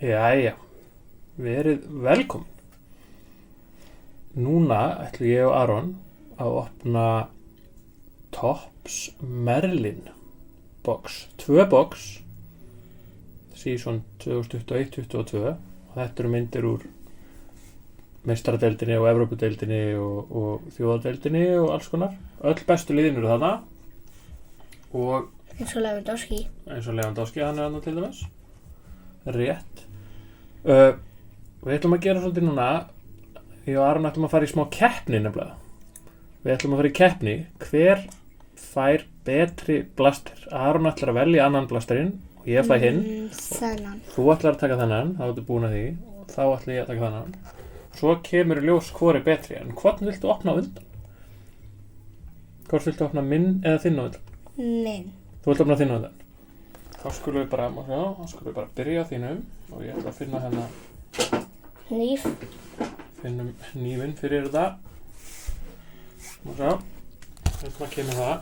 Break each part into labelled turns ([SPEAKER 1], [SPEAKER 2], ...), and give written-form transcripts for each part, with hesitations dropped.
[SPEAKER 1] Jæja, verið velkomin. Núna ætlum ég og Aron að opna Topps Merlin box. 2 box, season 2021-22. Og þetta eru myndir úr meistaradeildinni og Evrópudeildinni og þjóðadeildinni og alls konar. Öll bestu liðin eru þarna. Og
[SPEAKER 2] eins og Lewandowski,
[SPEAKER 1] hann er þarna til dæmis. Rétt. Við ætlum að gera svolítið núna. Ég og Aron ætlum að fara í smá keppni nefnilega. Við ætlum að fara í keppni. Hver fær betri blaster? Aron ætlar að velja annan blasterinn og ég fæ hinn.
[SPEAKER 2] þennan.
[SPEAKER 1] Þú ætlar að taka þennan, þá ertu búin að því. Og þá ætla ég að taka þennan. Svo kemur í ljós hvor er betri. En hvort viltu opna á undan? Hvort viltu opna minn eða þinn á undan?
[SPEAKER 2] Minn.
[SPEAKER 1] Þú vilt opna þinn á undan. Þá skulum við bara byrja á þínum og ég ætla að finna hérna
[SPEAKER 2] Hníf.
[SPEAKER 1] finnum hnífinn fyrir þetta. Og svo, hérna kemur það.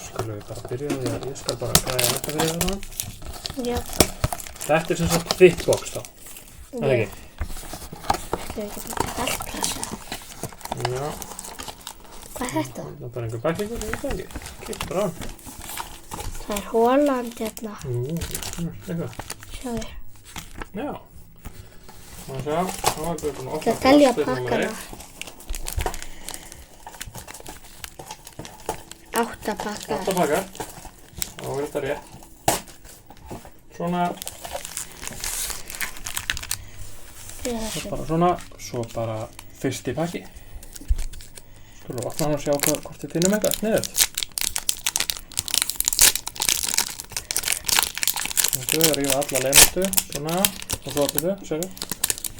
[SPEAKER 1] Skulum við bara byrja á því að ég skal bara græja þetta fyrir þarna.
[SPEAKER 2] Já.
[SPEAKER 1] Þetta er sem sagt þitt box þá. Það ekki?
[SPEAKER 2] Þau ekki bara velpressa.
[SPEAKER 1] Já.
[SPEAKER 2] Hvað er þetta?
[SPEAKER 1] Það er bara einhver bæklingur, ég veit það ekki. Kíktu bara á hann.
[SPEAKER 2] Það er Holland hérna.
[SPEAKER 1] Eitthvað.
[SPEAKER 2] Sjáðu.
[SPEAKER 1] Já. Má sjá, þá erum við búin að opna
[SPEAKER 2] Það telja
[SPEAKER 1] box númer
[SPEAKER 2] pakkana.
[SPEAKER 1] 1.
[SPEAKER 2] 8 pakkar.
[SPEAKER 1] 8 pakkar. Þá er þetta rétt. Svona, bara svona, svo bara fyrsti pakki. Skulum við opna hann og sjá hvort við finnum eitthvað sniðugt. Þú að rífa alla leiðnættu, svona, og svo opnum við, sérðu.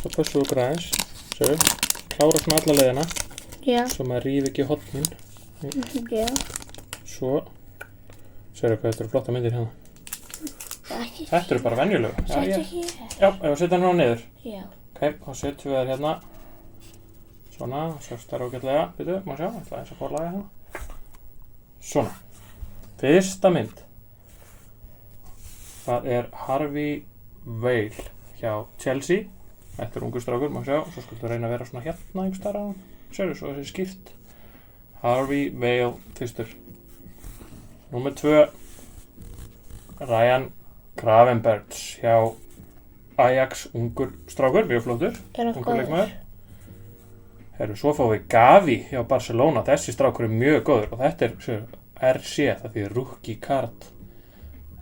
[SPEAKER 1] Svo pössum við okkur aðeins, sérðu. Klára svona alla leiðina,
[SPEAKER 2] Já.
[SPEAKER 1] svo maður rífi ekki hornin.
[SPEAKER 2] Já.
[SPEAKER 1] Svo, sérðu hvað þetta eru flotta myndir hérna.
[SPEAKER 2] Ekki.
[SPEAKER 1] Þetta eru bara venjulegu.
[SPEAKER 2] Sætt ekki.
[SPEAKER 1] Já, ef við setja hann á niður.
[SPEAKER 2] Já.
[SPEAKER 1] Ok, þá setjum við þær hérna. Svona, sérst þær ágætlega. Býtu, má sjá, ætla eins að forlaga hérna. Svona. Fyrsta mynd. Það er Harvey Vale hjá Chelsea. Þetta er ungur strákur, má sjá. Svo skulum við reyna að vera svona hérna einhvers staðar á hann. Sérðu, svo þessi skipt. Harvey Vale fyrstur. Númer 2. Ryan Gravenberch hjá Ajax, ungur strákur, mjög flottur.
[SPEAKER 2] Er hann
[SPEAKER 1] Ungur
[SPEAKER 2] góður?
[SPEAKER 1] leikmaður. Herru, svo fáum við Gavi hjá Barcelona. Þessi strákur er mjög góður og þetta er RC, það þýðir rookie card.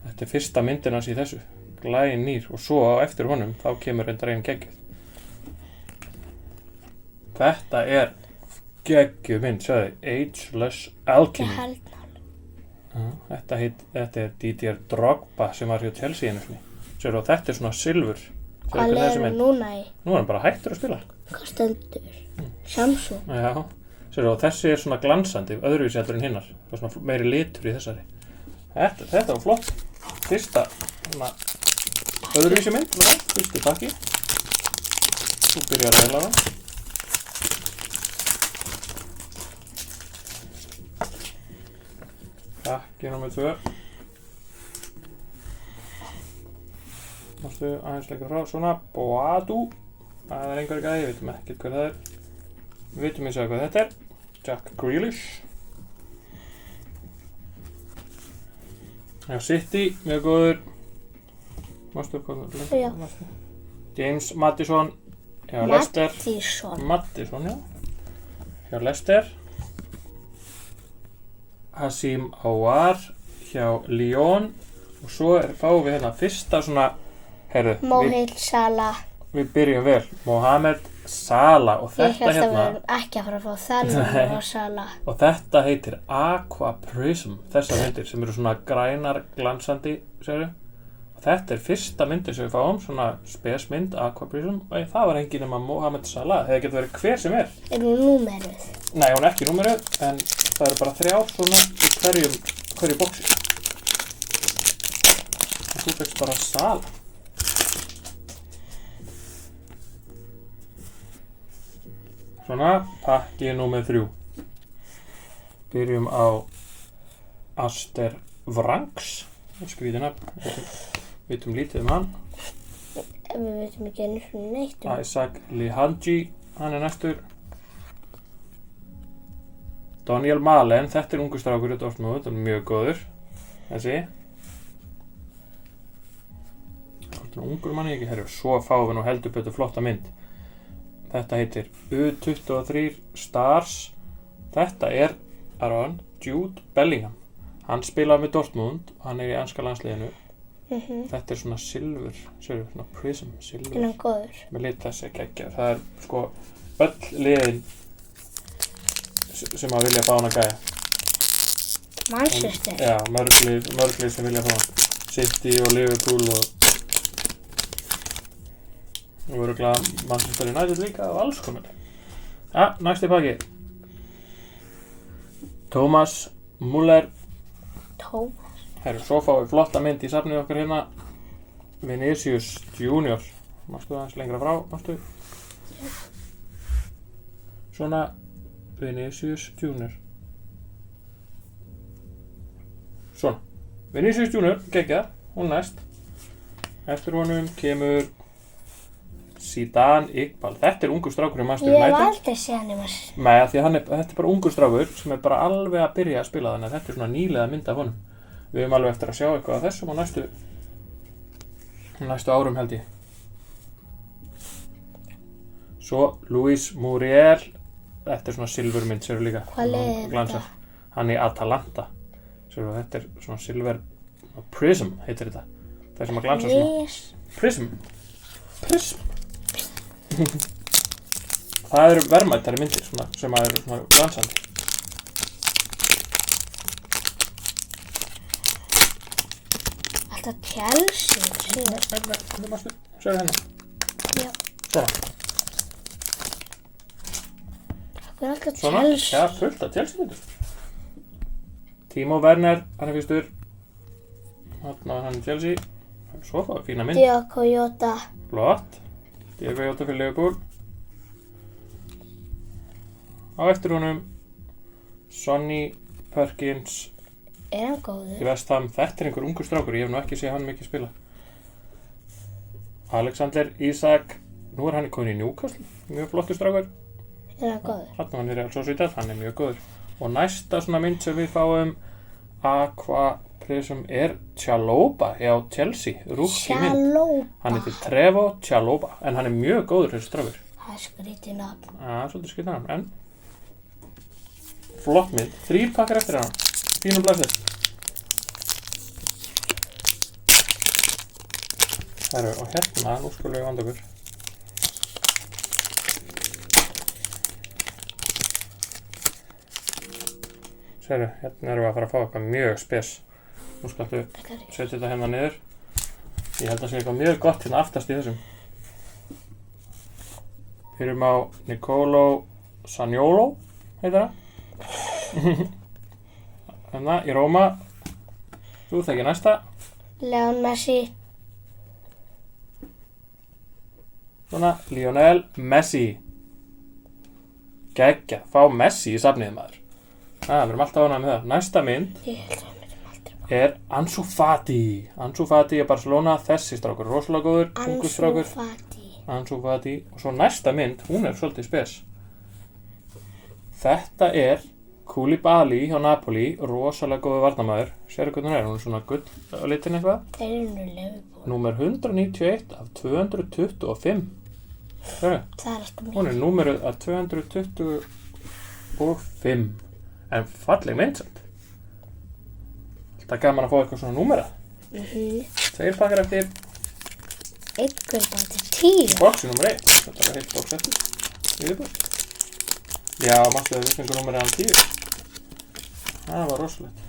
[SPEAKER 1] Þetta er fyrsta myndin hans í þessu. Glæn nýr og svo á eftir honum þá kemur reyndar einn geggjuð. Þetta er geggjuð mynd, sjáðu, Ageless
[SPEAKER 2] Ég
[SPEAKER 1] Alchemy.
[SPEAKER 2] held hann.
[SPEAKER 1] Þetta er Didier Drogba sem var hjá Chelsea einu sinni. Sérðu, og þetta er svona silfur. Sérðu
[SPEAKER 2] Hvað
[SPEAKER 1] hvernig
[SPEAKER 2] er
[SPEAKER 1] þessi
[SPEAKER 2] hann
[SPEAKER 1] mynd?
[SPEAKER 2] núna í?
[SPEAKER 1] Nú er hann bara hættur að spila.
[SPEAKER 2] Hvað stendur? Samsung.
[SPEAKER 1] Já, sérðu, og þessi er svona glansandi, öðruvísi heldur en hinnar. Það er svona meiri litur í þessari. Þetta var flott. Fyrsta, svona, öðruvísi mynd, fyrsti pakki. Þú byrjar að reyla það. Pakki nummer 2. Mástu aðeins leika frá, svona, Boadu. Það er einhver gæði, við veitum ekkert hver það er. Við veitum eins og hvað þetta er. Jack Grealish. Já, City, mjög góður. Mástu hvað það
[SPEAKER 2] Já.
[SPEAKER 1] er? James Maddison hjá Leicester.
[SPEAKER 2] Mattísson.
[SPEAKER 1] Já. Hjá Leicester. Hassim Aouar hjá Lyon. Og svo fáum við hérna fyrsta svona, heyrðu,
[SPEAKER 2] Mohamed Salah.
[SPEAKER 1] við byrjum vel. Mohamed Salah og
[SPEAKER 2] Ég
[SPEAKER 1] þetta
[SPEAKER 2] held að við
[SPEAKER 1] hérna.
[SPEAKER 2] erum ekki að fara að fá þennan og Salah.
[SPEAKER 1] Og þetta heitir Aqua Prism, þessar myndir sem eru svona grænar, glansandi, sérðu. Og þetta er fyrsta myndir sem við fáum, svona spesmynd, Aqua Prism. Og það var engin nema Mohamed Salah, það getur verið hver sem er.
[SPEAKER 2] Er hún númerið?
[SPEAKER 1] Nei, hún er ekki númerið, en það eru bara 3 svona í hverju boxi. Og þú fækst bara Salah. Svona, pakki númer 3. Byrjum á Aster Vranks. Skrítin upp. vitum lítið hann.
[SPEAKER 2] Við veitum ekki einu svona neitt
[SPEAKER 1] Isaac Lihanji, hann næstur. Daniel Malen, þetta ungur strákur í Dortmund, þetta mjög góður. Þessi. Þetta ungur manni ekki, herru, svo fáum við nú heldur betur flotta mynd. Þetta heitir U23 Stars. Þetta Aron, Jude Bellingham. Hann spilaði með Dortmund, hann í enska landsliðinu. Þetta svona silfur, svona prism, silfur.
[SPEAKER 2] En hann góður.
[SPEAKER 1] Með lit þessi geggja. Það sko öll liðin sem að vilja fá hana gæja.
[SPEAKER 2] Manchester.
[SPEAKER 1] Já, mörg lið sem vilja fá hana. City og Liverpool og örugglega Manchester United líka og alls konar. Ja, næsti pakki. Thomas Müller. Herru, svo fáum við flotta mynd í safnið okkar hérna. Vinicius Junior. Mástu aðeins lengra frá, mástu? Svona Vinicius Junior. Svona. Vinicius Junior, geggjað, hún næst. Eftir honum kemur Zidane Iqbal. Þetta ungur strákur í Manchester United.
[SPEAKER 2] Ég hef aldrei séð hann í Manchester.
[SPEAKER 1] Nei, því þetta bara ungur strákur sem bara alveg að byrja að spila þannig að þetta svona nýlega mynd af honum. Við höfum alveg eftir að sjá eitthvað af þessum á næstu árum held ég. Svo Luis Muriel. Þetta svona silfurmynd, sér líka.
[SPEAKER 2] Hvað liðið þetta?
[SPEAKER 1] Hann í Atalanta. Sér þetta svona silver prism heitir þetta. Það sem að glansa svona. Prism. Það eru verðmætari myndir svona, sem að eru svona glansandi.
[SPEAKER 2] Alltaf Chelsea.
[SPEAKER 1] Sérðu hennar?
[SPEAKER 2] Já.
[SPEAKER 1] Svona.
[SPEAKER 2] Það alltaf
[SPEAKER 1] Svona,
[SPEAKER 2] Chelsea.
[SPEAKER 1] já, fullt af Chelsea myndir. Timo Werner, hann fyrstur. Þarna hann Chelsea. Svo fáið fína mynd.
[SPEAKER 2] Diogo Jota.
[SPEAKER 1] Flott. Diogo Jota fyrir Liverpool. Á eftir honum Sonny Perkins
[SPEAKER 2] Hann góður?
[SPEAKER 1] í West Ham. Þetta einhver ungur strákur, ég hef nú ekki séð hann mikið spila. Alexander Isak. Nú hann komin í Newcastle. Mjög flottur strákur.
[SPEAKER 2] Hann góður?
[SPEAKER 1] Þarna hann Real Sociedad, hann mjög góður. Og næsta svona mynd sem við fáum Aqua Prism Chalobah hjá Chelsea. Rúkki mynd.
[SPEAKER 2] Chalobah.
[SPEAKER 1] Hann heitir Trevo Chalobah, en hann mjög góður þessi strákur.
[SPEAKER 2] Það skrítið nafn.
[SPEAKER 1] Svolítið skrítið nafn, en flott mynd. 3 pakkar eftir hann. Fínum blæsir. Herru, og hérna, nú skulum við vanda okkur. Sérðu, hérna erum við að fara að fá eitthvað mjög spes. Nú skaltu setja þetta hérna niður. Ég held að sé eitthvað mjög gott hérna aftast í þessum. Við erum á Nicolo Zaniolo, heitir það. Hérna, í Róma. Þú þekkir næsta.
[SPEAKER 2] Leon Messi.
[SPEAKER 1] Svona, Lionel Messi. Geggja, fá Messi í safnið maður. Við erum alltaf ánægð með það. Næsta mynd
[SPEAKER 2] Ég held að við myndum aldrei.
[SPEAKER 1] Ansu Fati. Ansu Fati Barcelona, þessi strákur, rosalega góður, ungur strákur. Ansu Fati. Og svo næsta mynd, hún svolítið spes. Þetta Koulibaly hjá Napoli, rosalega góður varnarmaður. Sérðu hvernig hún svona gull á litin eitthvað.
[SPEAKER 2] Þeir eru nú Liverpool.
[SPEAKER 1] Númer 191 af 225. Sérðu?
[SPEAKER 2] Það alltaf
[SPEAKER 1] Hún númeruð af 225. En falleg mynd samt. Alltaf gaman að fá eitthvað svona númerað. 2 pakkar eftir.
[SPEAKER 2] Einhver bara til 10.
[SPEAKER 1] Boxi nummer 1. Þetta heilt box eftir. Í viðbútt. Já, mástu að við fengur númerið hann 10. Það var rosalegt.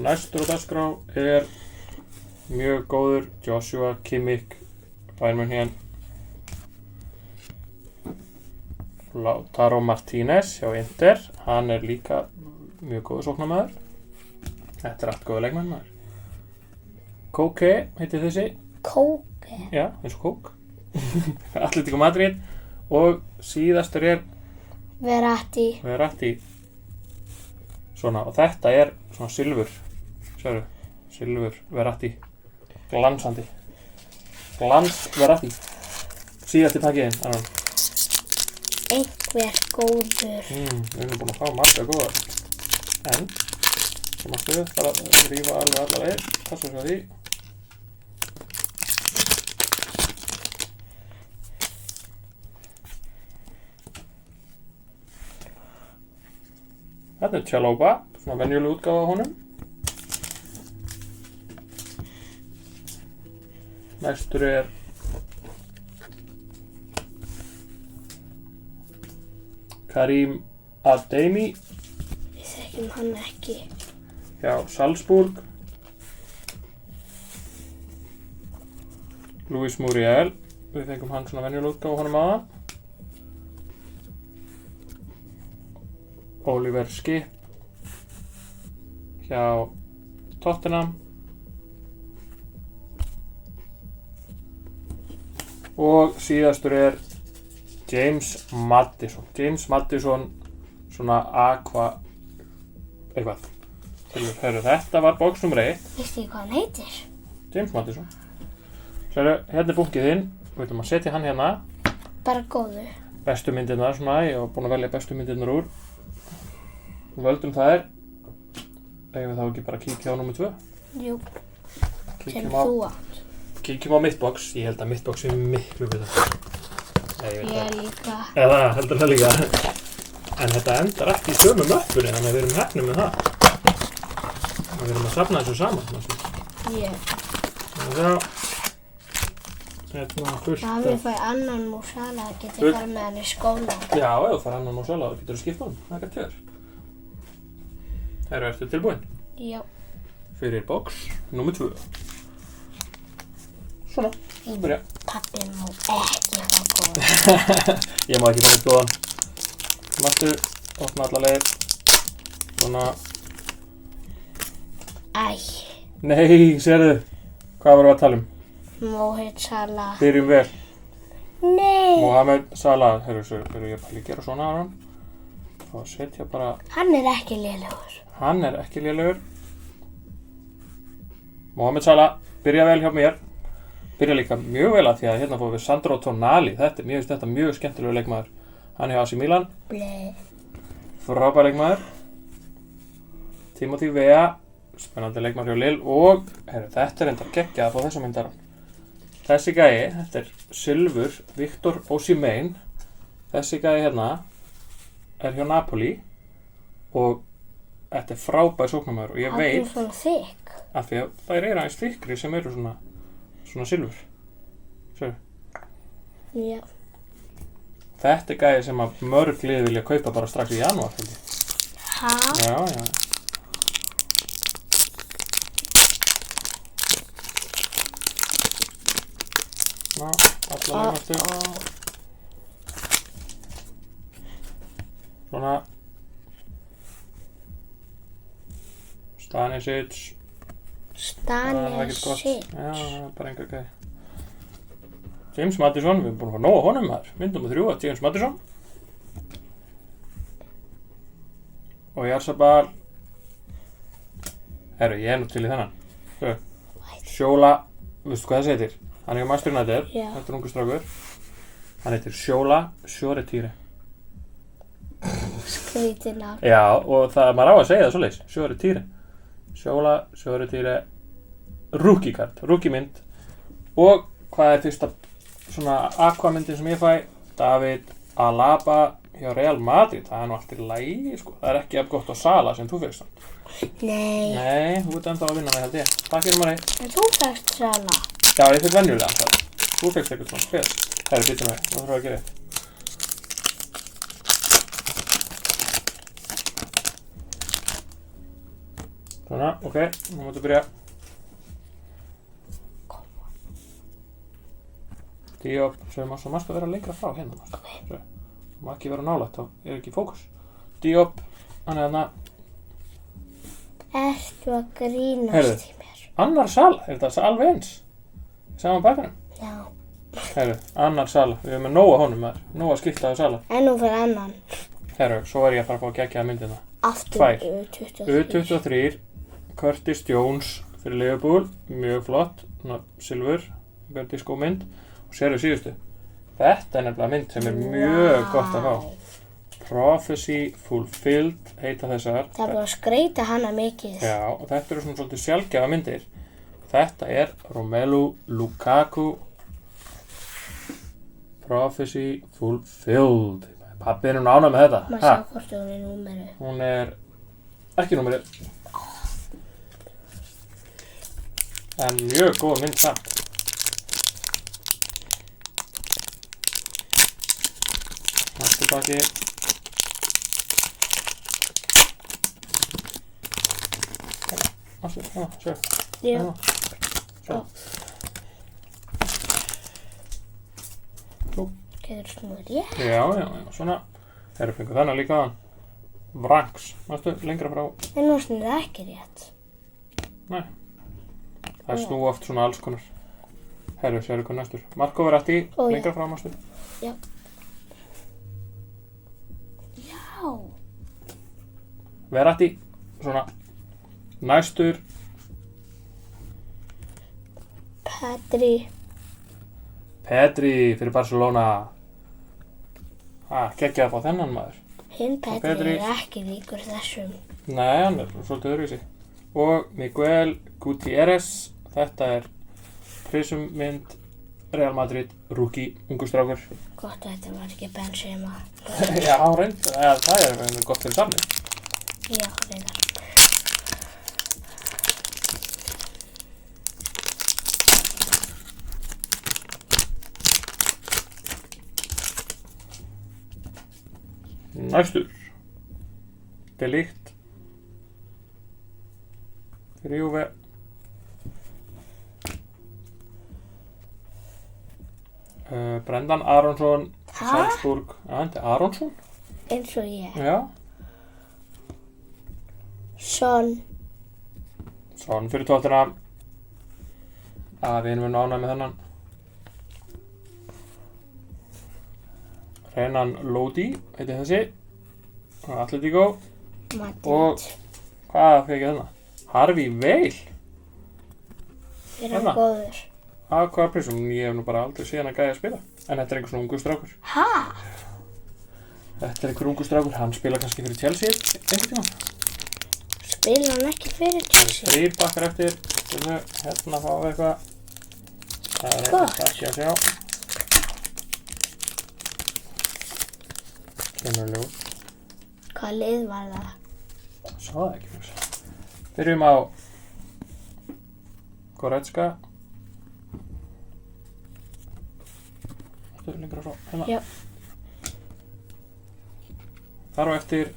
[SPEAKER 1] Næstur á dagskrá mjög góður Joshua Kimmich Bayern München. Lautaro Martínez hjá Inter, hann líka mjög góður sóknarmaður. Þetta allt góður leikmenn maður. Koke heitir þessi.
[SPEAKER 2] Koke?
[SPEAKER 1] Já, eins og kók. Atletico Madrid. Og síðastur
[SPEAKER 2] Verratti.
[SPEAKER 1] Svona, og þetta svona silfur Sjáðu, silfur Verratti. Glansandi. Glans Verratti. Síðasti pakkiðinn, Aron.
[SPEAKER 2] Einhver góður.
[SPEAKER 1] Við erum búin að fá marga góðar. En, svo mástu við bara rífa alveg alla leið. Passa svo því. Þetta er Chalobah, svona venjuleg útgáfa á honum. Næstur er Karim Adeyemi
[SPEAKER 2] Við þekkjum hann ekki.
[SPEAKER 1] hjá Salzburg. Luis Muriel, við fengum hann svona venjuleg útgáfa á honum aðan. Oliver Skip hjá Tottenham. Og síðastur er James Maddison. James Maddison, svona aqua eitthvað. Heyrðu, þetta var box nummer 1.
[SPEAKER 2] Veistu hvað hann heitir?
[SPEAKER 1] James Maddison. Sérðu, hérna er bunkið þinn. Við ætlum að setja hann hérna.
[SPEAKER 2] Bara góðu.
[SPEAKER 1] Bestu myndirnar, svona, ég var búinn að velja bestu myndirnar úr. Við völdum þær. Eigum við þá ekki bara að kíkja á nummer 2?
[SPEAKER 2] Jú, sem
[SPEAKER 1] Kíkjum á,
[SPEAKER 2] þú átt.
[SPEAKER 1] kíkjum á mitt box. Ég held að mitt box er miklu betra. Nei, ég veit
[SPEAKER 2] Ég
[SPEAKER 1] það.
[SPEAKER 2] líka.
[SPEAKER 1] Eða, heldur það líka. En þetta endar ekki í sömu möppunni, þannig að við erum heppnir með það. Við erum að safna þessu saman.
[SPEAKER 2] Ég.
[SPEAKER 1] Þannig að hérna fullt
[SPEAKER 2] Það við fæ annan Músala, getur
[SPEAKER 1] Full-
[SPEAKER 2] farið með hann í skóla.
[SPEAKER 1] Já, ef þú fær annan á sala, þá getur þú skipt honum. Það er ekki að Herru, ertu tilbúin?
[SPEAKER 2] Já.
[SPEAKER 1] Fyrir box nummer 2. Svona, það byrja.
[SPEAKER 2] Pappi má ekki fá góða.
[SPEAKER 1] Ég má ekki fá neitt góðan. Máttu, opna alla leið. Svona.
[SPEAKER 2] Æ,
[SPEAKER 1] Nei, sérðu. Hvað vorum við að tala um?
[SPEAKER 2] Mohamed Salah.
[SPEAKER 1] Byrjum vel.
[SPEAKER 2] Nei.
[SPEAKER 1] Mohamed Salah. Herru, ég bara að gera svona á hann. Og setja bara.
[SPEAKER 2] Hann er ekki lélegur.
[SPEAKER 1] Hann er ekki lélegur. Mohamed Salah. Byrja vel hjá mér. Byrja líka mjög vel að því að hérna fórum við Sandro Tonali. Þetta er mjög skemmtilegur leikmaður. Hann hjá AC Milan.
[SPEAKER 2] Blei.
[SPEAKER 1] Frábær leikmaður. Timothy Weah. Spennandi leikmaður hjá Lille. Og herru, þetta er enda geggjað að fá þessa myndar. Þessi gæi, þetta er Silfur Victor Osimhen. Þessi gæi hérna er hjá Napoli og þetta er frábær sóknarmaður og ég
[SPEAKER 2] Hann
[SPEAKER 1] veit
[SPEAKER 2] er svona þykk.
[SPEAKER 1] að því að þær eru aðeins þykkri sem eru svona silfur. Sérðu?
[SPEAKER 2] Já.
[SPEAKER 1] Þetta er gæi sem að mörg lið vilja kaupa bara strax í janúar, held ég.
[SPEAKER 2] Ha?
[SPEAKER 1] Já. Ná, alla leikmastu. Svona. Stanisic. Það er ekkert gott.
[SPEAKER 2] Stanisic.
[SPEAKER 1] Já, það er bara enga gæði. James Maddison, við erum búin að fá nóg á honum þar. Mynd nummer 3 að James Maddison. Og Jarzabal. Herru, ég er nú til í þennan. Sjóla, veistu hvað það heitir? Hann er Manchester United,
[SPEAKER 2] Já.
[SPEAKER 1] þetta er ungu strákur. Hann heitir Sjóla Sjóretýri.
[SPEAKER 2] Skrítina.
[SPEAKER 1] Já, og það maður á að segja það svoleiðis. Sjóretýri. Sjóla Sjóretýri. Rookie card, rookie mynd. Og hvað er fyrsta svona aquamyndin sem ég fæ? David Alaba hjá Real Madrid. Það er nú allt í lagi, sko. Það er ekki jafn gott á Sala sem þú fyrst.
[SPEAKER 2] Nei.
[SPEAKER 1] Nei, þú ert ennþá að vinna með held ég. Takk fyrir maður.
[SPEAKER 2] En þú fæst Salah.
[SPEAKER 1] Já, ég fekk venjulega það. Þú fekkst eitthvað svona spes. Það er býtum við, nú þarf að gera eitt. Svona, ok, nú máttu byrja. Diop, svo mást að vera lengra frá hérna. Svo, þú má ekki vera nálægt, þá er ekki fókus. Diop, hann er þarna.
[SPEAKER 2] Ertu að grínast
[SPEAKER 1] Heyrðu.
[SPEAKER 2] í mér?
[SPEAKER 1] Annar Sala, er þetta alveg eins? Saman bakkanum?
[SPEAKER 2] Já.
[SPEAKER 1] Herru, annar Sala, við erum með nóg á honum maður, nóg að skipta á Sala.
[SPEAKER 2] En nú fyrir annan.
[SPEAKER 1] Herru, svo er ég að fara að fá að gegja að myndina.
[SPEAKER 2] Aftur
[SPEAKER 1] Tvær.
[SPEAKER 2] U23.
[SPEAKER 1] U23 Curtis Jones fyrir Liverpool, mjög flott, svona silfur, disco mynd og sérðu síðustu. Þetta er nefnilega mynd sem er mjög gott að fá. Prophecy Fulfilled heita þessar.
[SPEAKER 2] Það er búin að skreyta hana mikið.
[SPEAKER 1] Já, og þetta eru svona svolítið sjaldgæfa myndir. Þetta er Romelu Lukaku Prophecy Fulfilled. Pabbi er ánægður með þetta.
[SPEAKER 2] Maður sjá hvort hún er númeri.
[SPEAKER 1] Hún er ekki númeri. En mjög góð mynd samt. Næstu baki. Sjö.
[SPEAKER 2] Já.
[SPEAKER 1] Sjö.
[SPEAKER 2] Getur snúið rétt.
[SPEAKER 1] Já, svona. Herru fengur þennan líka þaðan. Vrangs. Næstu, lengra frá.
[SPEAKER 2] En nú snúið það ekki rétt.
[SPEAKER 1] Nei. Það er snú oft svona alls konar. Herru, sérðu hvað næstur. Marco Verratti, lengra frá næstu.
[SPEAKER 2] Já. Já.
[SPEAKER 1] Verratti, svona. Næstur. Pedri fyrir Barcelona. Geggjað að fá þennan maður.
[SPEAKER 2] Hinn Pedri er ekki líkur þessum.
[SPEAKER 1] Nei, hann er svolítið öðruvísi. Og Miguel Gutiérrez. Þetta er prismmynd Real Madrid, rookie, ungur strákur.
[SPEAKER 2] Gott að þetta var ekki Benzema.
[SPEAKER 1] Já, reynd. Það er gott fyrir safnið.
[SPEAKER 2] Já, reyndar.
[SPEAKER 1] Næstur. De Ligt. Fyrir Juve. Brendan Aronsson, Salzburg. Þetta er Aronsson?
[SPEAKER 2] Eins og ég.
[SPEAKER 1] Já.
[SPEAKER 2] Son
[SPEAKER 1] fyrir Tottenham. Við erum ánægð með þennan. Renan Lodi, heiti þessi. Atletico.
[SPEAKER 2] Madrid.
[SPEAKER 1] Og hvað fekk ég þarna? Harvey Vale.
[SPEAKER 2] Er hann góður?
[SPEAKER 1] Hvaða prisum? Ég hef nú bara aldrei séð hann að gæja að spila. En þetta er einhver svona ungur strákur. Þetta er einhver ungur strákur. Hann spila kannski fyrir Chelsea einhvern tíma.
[SPEAKER 2] Spila hann ekki fyrir Chelsea?
[SPEAKER 1] 3 bakkar eftir. Hérna fáum við eitthvað. Það er ekki að sjá. Kemurlegur.
[SPEAKER 2] Hvað lið var það?
[SPEAKER 1] Sá það ekki. Byrjum á Goretzka. Lengra frá. Hérna.
[SPEAKER 2] Já.
[SPEAKER 1] Þar á eftir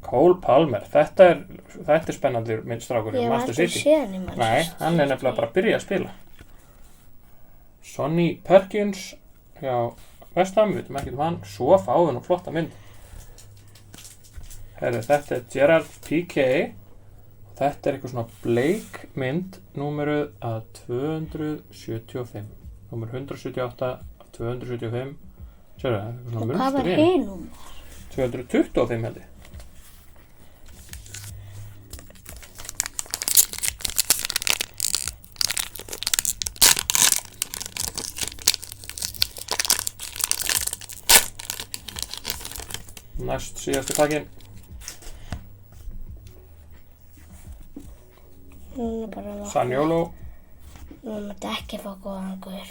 [SPEAKER 1] Cole Palmer. Þetta er spennandi strákur.
[SPEAKER 2] Ég var aldrei séð hann í Manchester.
[SPEAKER 1] Nei, hann er nefnilega bara að byrja að spila. Sonny Perkins hjá West Ham, við veitum ekkert hann. Svo fáum við nú flotta mynd. Herri, þetta er Gerard Piqué. Þetta er eitthvað svona bleik mynd, númeruð að 275. Númer 178 af 275. Sérðu það, eitthvað svona
[SPEAKER 2] munstur í. Og hvað var hinum?
[SPEAKER 1] 225 held ég. Næst síðasti pakkinn.
[SPEAKER 2] Núna bara nokkuð.
[SPEAKER 1] Zaniolo.
[SPEAKER 2] Núna mátti ekki fá góðan guð.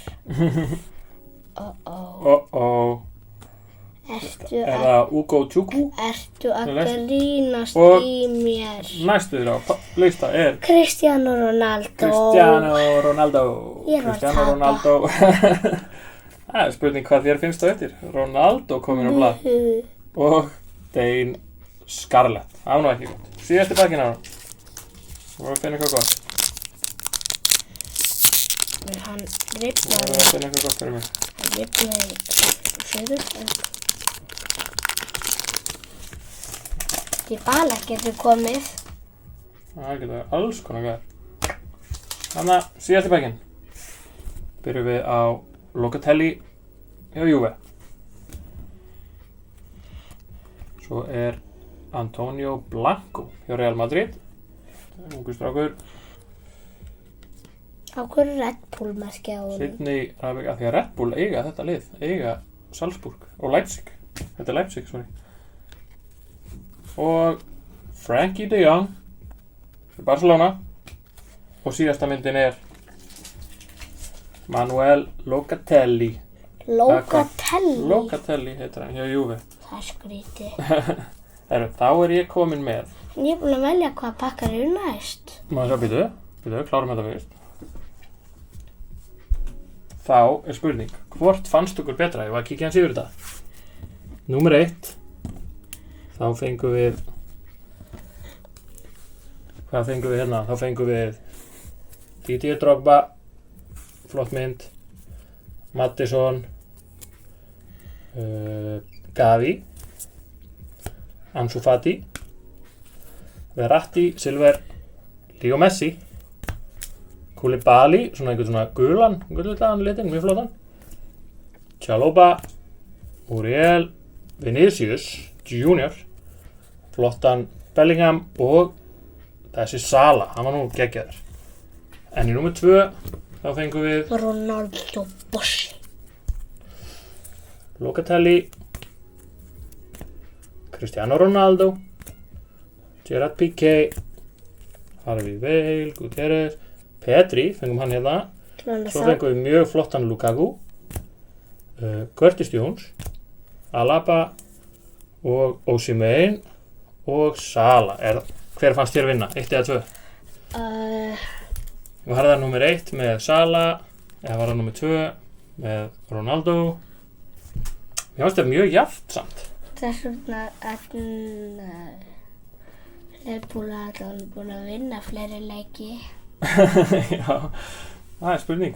[SPEAKER 1] Er það Ugo Chukwu?
[SPEAKER 2] Ertu að grínast í mér?
[SPEAKER 1] Næstu þér á lista er
[SPEAKER 2] Cristiano Ronaldo.
[SPEAKER 1] Ég var að tapa. Það er spurning hvað þér finnst það eftir. Ronaldo kominn á blað. Og Dane Scarlett. Það var nú ekki gott. Síðasti pakkinn á hann. Þú voru að finna eitthvað gott.
[SPEAKER 2] Hann
[SPEAKER 1] Þú
[SPEAKER 2] rifnaði.
[SPEAKER 1] voru að finna eitthvað gott fyrir mig.
[SPEAKER 2] Hann rifnaði söður. Dybala getur komið.
[SPEAKER 1] Það getur alls konar gæð. Þannig að síðasti pakkinn. Byrjum við á Locatelli hjá Juve. Svo er Antonio Blanco hjá Real Madrid. ungu strákur.
[SPEAKER 2] Á hverju Red Bull merkið á honum?
[SPEAKER 1] Sydney Rabic, af því að Red Bull eiga þetta lið, eiga Salzburg og Leipzig. Þetta er Leipzig, sorry. Og Frankie de Jong fyrir Barcelona. Og síðasta myndin er Manuel Locatelli. Locatelli heitir hann, hjá Juve.
[SPEAKER 2] Það er skrítið.
[SPEAKER 1] Þá er ég komin með.
[SPEAKER 2] Ég er búin að velja hvað pakkar eru næst.
[SPEAKER 1] Má sjá, býtu, klárum þetta fyrst. Þá er spurning, hvort fannst okkur betra? Ég var að kíkja hans yfir þetta. Númer 1. Þá fengum við... Hvað fengum við hérna? Þá fengum við Didier Drogba, flott mynd, Maddison, Gavi, Ansu Fati, Verratti, Silver, Leo Messi, Koulibaly, svona einhvern svona gullan litin, mjög flottan, Chalobah, Muriel, Vinicius Junior, flottan Bellingham og þessi Sala, hann var nú geggjaður. En í númer 2 þá fengum við
[SPEAKER 2] Ronaldo Bossi,
[SPEAKER 1] Locatelli, Cristiano Ronaldo, Gerard Piqué, Harvey Bale, Gutierrez, Pedri, fengum hann hérna. Svo fengum við mjög flottan Lukaku, Curtis Jones, Alaba og Osimhen og Sala. Hver fannst þér vinna? 1 eða 2? Var það nummer 1 með Sala eða var það nummer 2 með Ronaldo? Mér finnst þetta mjög jafnt samt.
[SPEAKER 2] Þess vegna er búin að vinna fleiri leiki.
[SPEAKER 1] Já, það er spurning.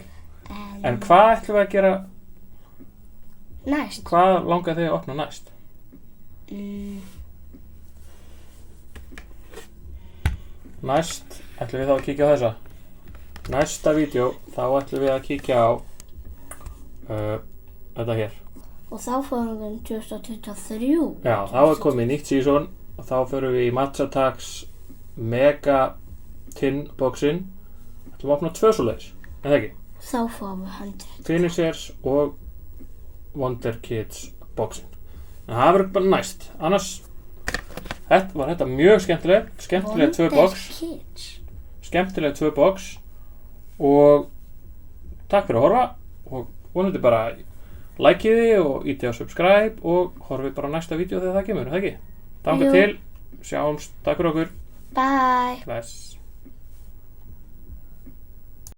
[SPEAKER 1] En hvað ætlum við að gera
[SPEAKER 2] næst?
[SPEAKER 1] Hvað langar þig að opna næst? Næst ætlum við þá að kíkja á þessa. Næsta vídeo þá ætlum við að kíkja á þetta hér.
[SPEAKER 2] Og þá fórum við 2023.
[SPEAKER 1] Já, þá er komið nýtt season og þá förum við í Match Attacks Mega Tin boxin. Ætlum við að opna 2 svoleiðis, en það ekki?
[SPEAKER 2] Þá fórum við 100.
[SPEAKER 1] Finishers og Wonder Kids boxin. En það verður bara næst. Annars var þetta mjög skemmtileg 2 box. Skemmtileg 2 box. Og takk fyrir að horfa og vonandi bara likeið og ítið á subscribe og horfið bara á næsta vídeo þegar það kemur, það ekki? Þangað til, sjáumst, takk fyrir okkur.
[SPEAKER 2] Bye.
[SPEAKER 1] Bless.